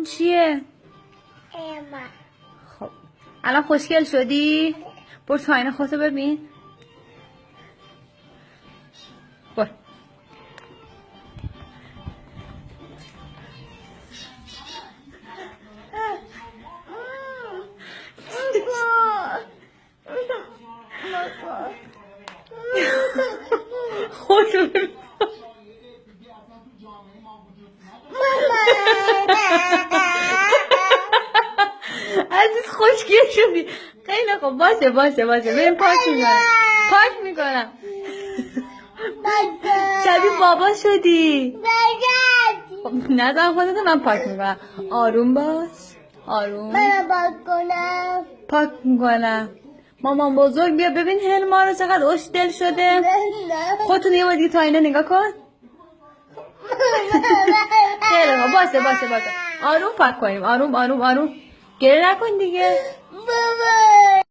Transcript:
چیه؟ اما خب الان خوشگل شدی؟ برو تو آینه خودتو ببین. برو. خودتو ببین. عزیز خوشگل شدی. خیلی خوب باشه بریم پاک میکنم شبیه بابا شدی. خب نزن خودت، من پاک میکنم. آروم باش. آروم. من کنم پاک میکنم. مامان بزرگ بیا ببین هلما رو چقدر خوشگل شده. خودتون یه بار دیگه تا اینه نگاه کن. خیلی خوب باشه. آروم پاک کنیم. آروم. گریه نکن دیگه. بابا